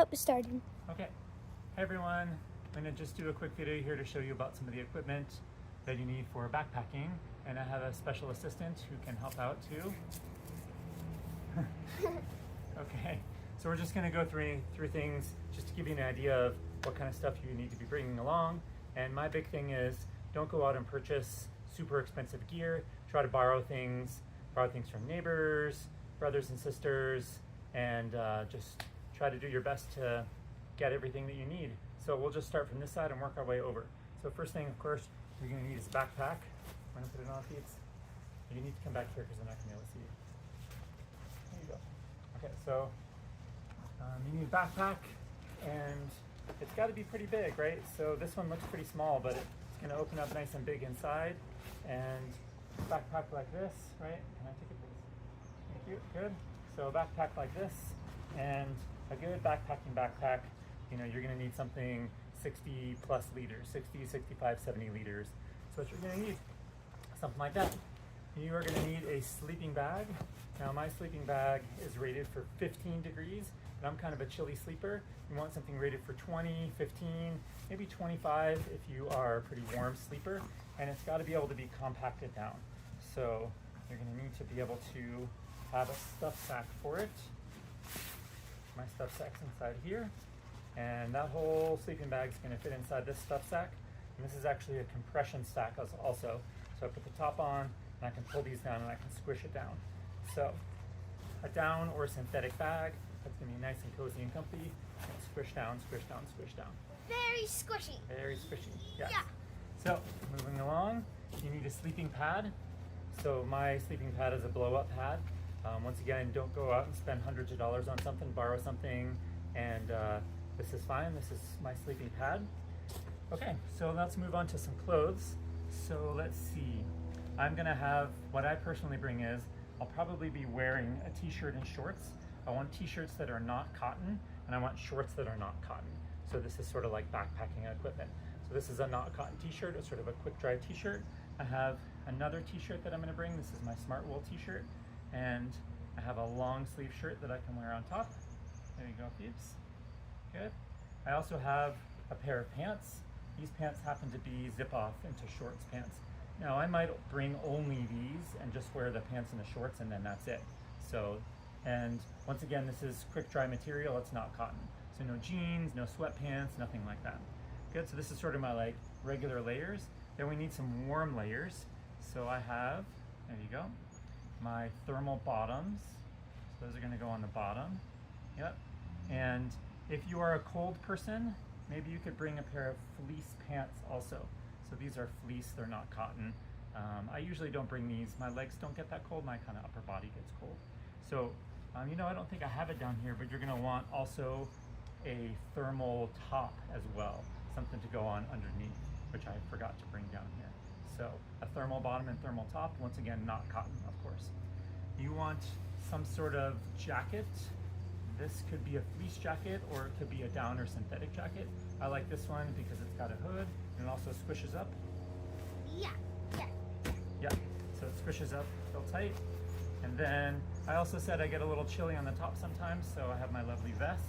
Oh, started. Okay. Hi everyone. I'm going to just do a quick video here to show you about some of the equipment that you need for backpacking. And I have a special assistant who can help out too. Okay. So we're just going to go through things just to give you an idea of what kind of stuff you need to be bringing along. And my big thing is don't go out and purchase super expensive gear. Try to borrow things from neighbors, brothers and sisters, and just try to do your best to get everything that you need. So we'll just start from this side and work our way over. So first thing, of course, you're going to need is a backpack. I'm going to put it on, Pete. You need to come back here because they're not going to be able to see you. There you go. Okay, so you need a backpack, and it's got to be pretty big, right? So this one looks pretty small, but it's going to open up nice and big inside. And backpack like this, right? Can I take it, please? Thank you. Good. So a backpack like this, and a good backpacking backpack, you know, you're going to need something 60 plus liters, 60, 65, 70 liters. So what you're going to need, something like that. You are going to need a sleeping bag. Now my sleeping bag is rated for 15 degrees, and I'm kind of a chilly sleeper. You want something rated for 20, 15, maybe 25 if you are a pretty warm sleeper, and it's got to be able to be compacted down. So you're going to need to be able to have a stuff sack for it. My stuff sack's inside here, and that whole sleeping bag is going to fit inside this stuff sack. And this is actually a compression stack also. So I put the top on, and I can pull these down, and I can squish it down. So a down or synthetic bag that's going to be nice and cozy and comfy, and squish down, squish down, squish down. Very squishy. Very squishy. Yes. Yeah. So moving along, you need a sleeping pad. So my sleeping pad is a blow-up pad. Once again, don't go out and spend hundreds of dollars on something, borrow something, and this is fine. This is my sleeping pad. Okay, so let's move on to some clothes. So let's see. I'm gonna have, what I personally bring is, I'll probably be wearing a t-shirt and shorts. I want t-shirts that are not cotton, and I want shorts that are not cotton. So this is sort of like backpacking equipment. So this is a not cotton t-shirt, it's sort of a quick dry t-shirt. I have another t-shirt that I'm gonna bring. This is my Smartwool t-shirt. And I have a long sleeve shirt that I can wear on top. There you go, Phoebes. Good. I also have a pair of pants. These pants happen to be zip off into shorts pants. Now I might bring only these and just wear the pants and the shorts, and then that's it. So, and once again, this is quick dry material, it's not cotton. So no jeans, no sweatpants, nothing like that. Good, so this is sort of my like regular layers. Then we need some warm layers. So I have, there you go, my thermal bottoms. So those are gonna go on the bottom. Yep. And if you are a cold person, maybe you could bring a pair of fleece pants also. So these are fleece, they're not cotton. I usually don't bring these. My legs don't get that cold, my kind of upper body gets cold. So, you know, I don't think I have it down here, but you're gonna want also a thermal top as well. Something to go on underneath, which I forgot to bring down here. So a thermal bottom and thermal top, once again, not cotton, of course. You want some sort of jacket. This could be a fleece jacket, or it could be a down or synthetic jacket. I like this one because it's got a hood and it also squishes up. Yeah. Yeah, so it squishes up real tight. And then I also said I get a little chilly on the top sometimes, so I have my lovely vest.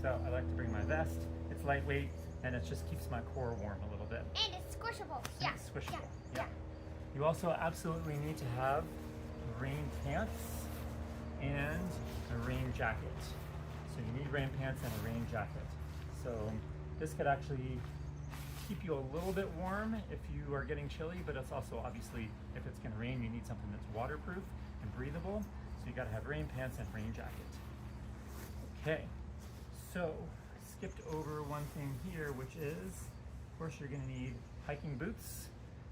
So I like to bring my vest. It's lightweight, and it just keeps my core warm a little bit. And it's squishable. Yeah. It's squishable. Yeah. You also absolutely need to have rain pants and a rain jacket. So you need rain pants and a rain jacket. So this could actually keep you a little bit warm if you are getting chilly, but it's also obviously, if it's gonna rain, you need something that's waterproof and breathable. So you gotta have rain pants and rain jacket. Okay. So, I skipped over one thing here, which is, of course, you're gonna need hiking boots.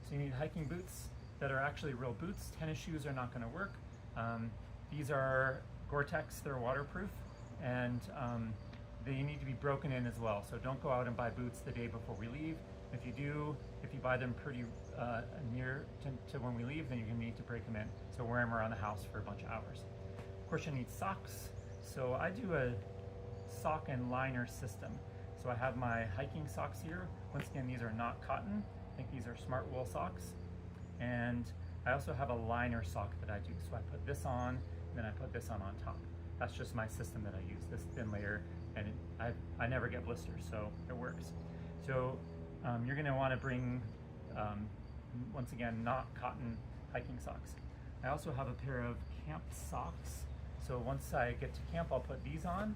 So you need hiking boots that are actually real boots. Tennis shoes are not gonna work. These are Gore-Tex, they're waterproof, and they need to be broken in as well. So don't go out and buy boots the day before we leave. If you do, if you buy them pretty near to when we leave, then you're gonna need to break them in. So wear them around the house for a bunch of hours. Of course, you'll need socks. So I do a sock and liner system. So I have my hiking socks here. Once again, these are not cotton. I think these are Smartwool socks. And I also have a liner sock that I do. So I put this on then I put this on top. That's just my system that I use, this thin layer, and I never get blisters, so it works. So you're gonna wanna bring, once again, not cotton hiking socks. I also have a pair of camp socks. So once I get to camp, I'll put these on,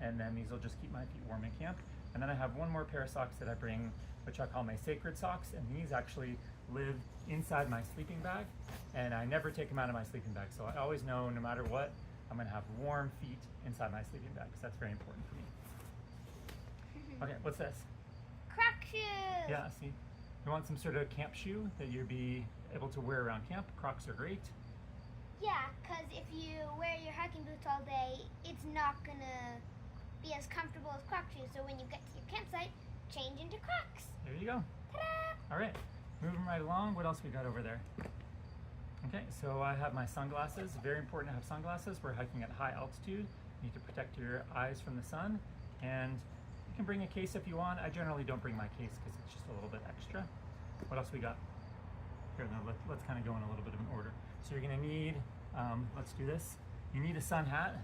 and then these will just keep my feet warm in camp. And then I have one more pair of socks that I bring, which I call my sacred socks, and these actually live inside my sleeping bag, and I never take them out of my sleeping bag. So I always know, no matter what, I'm gonna have warm feet inside my sleeping bag, because that's very important for me. Okay, what's this? Croc shoes. Yeah, see, you want some sort of camp shoe that you'd be able to wear around camp. Crocs are great. Yeah, because if you wear your hiking boots all day, it's not gonna be as comfortable as Croc shoes. So when you get to your campsite, change into Crocs. There you go. Ta-da! All right, moving right along. What else we got over there? Okay, so I have my sunglasses. Very important to have sunglasses. We're hiking at high altitude. You need to protect your eyes from the sun. And you can bring a case if you want. I generally don't bring my case because it's just a little bit extra. What else we got? Here, now let's kind of go in a little bit of an order. So you're gonna need, let's do this. You need a sun hat.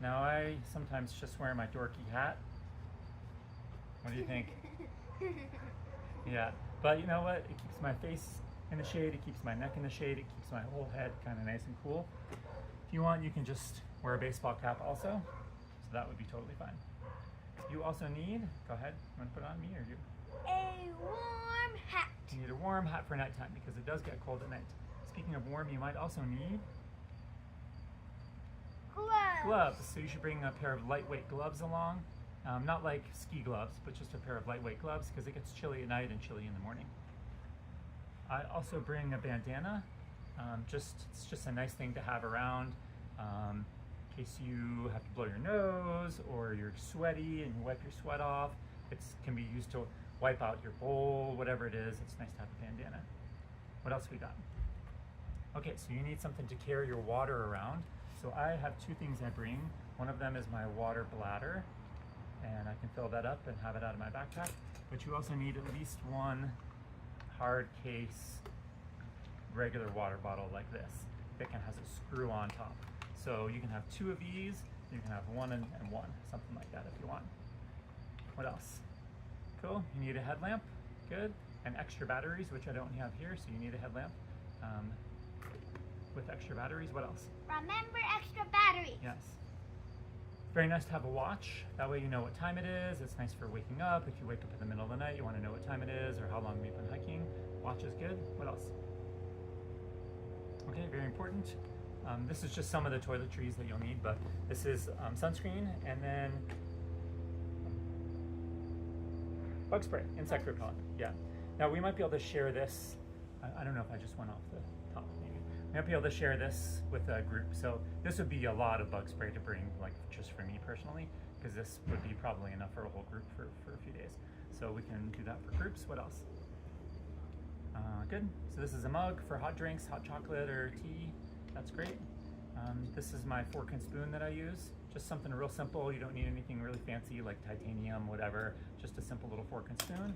Now I sometimes just wear my dorky hat. What do you think? Yeah, but you know what? It keeps my face in the shade, it keeps my neck in the shade, it keeps my whole head kind of nice and cool. If you want, you can just wear a baseball cap also, so that would be totally fine. You also need, go ahead, you want to put it on me or you? A warm hat. You need a warm hat for nighttime because it does get cold at night. Speaking of warm, you might also need gloves. So you should bring a pair of lightweight gloves along. Not like ski gloves, but just a pair of lightweight gloves because it gets chilly at night and chilly in the morning. I also bring a bandana. It's just a nice thing to have around in case you have to blow your nose or you're sweaty and you wipe your sweat off. It can be used to wipe out your bowl, whatever it is. It's nice to have a bandana. What else we got? Okay, so you need something to carry your water around. So I have two things I bring. One of them is my water bladder, and I can fill that up and have it out of my backpack. But you also need at least one hard case regular water bottle like this that has a screw on top. So you can have two of these, you can have one and one, something like that if you want. What else? Cool, you need a headlamp, good, and extra batteries, which I don't have here, so you need a headlamp with extra batteries. What else? Remember extra batteries. Yes. Very nice to have a watch. That way you know what time it is. It's nice for waking up. If you wake up in the middle of the night, you want to know what time it is or how long we've been hiking. Watch is good. What else? Okay, very important. This is just some of the toiletries that you'll need, but this is sunscreen and then bug spray, insect repellent. Yeah. Now we might be able to share this. I don't know if I just went off the top. Maybe we might be able to share this with a group. So this would be a lot of bug spray to bring, like just for me personally, because this would be probably enough for a whole group for a few days. So we can do that for groups. What else? Good. So this is a mug for hot drinks, hot chocolate or tea. That's great. This is my fork and spoon that I use. Just something real simple. You don't need anything really fancy like titanium, whatever. Just a simple little fork and spoon.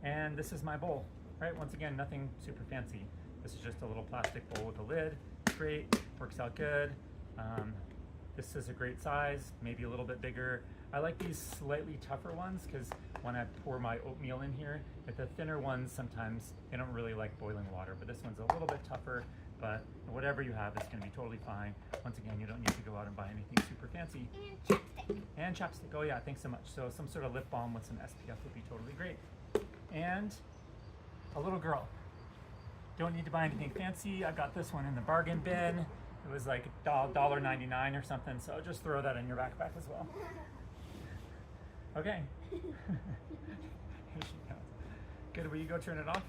And this is my bowl, right? Once again, nothing super fancy. This is just a little plastic bowl with a lid. Great, works out good. This is a great size, maybe a little bit bigger. I like these slightly tougher ones because when I pour my oatmeal in here, with the thinner ones, sometimes they don't really like boiling water, but this one's a little bit tougher, but whatever you have, it's gonna be totally fine. Once again, you don't need to go out and buy anything super fancy. And chapstick. And chapstick, oh yeah, thanks so much. So some sort of lip balm with some SPF would be totally great. And a little girl. Don't need to buy anything fancy. I got this one in the bargain bin. It was like $1.99 or something, so just throw that in your backpack as well. Okay. Here she comes. Good, will you go turn it off?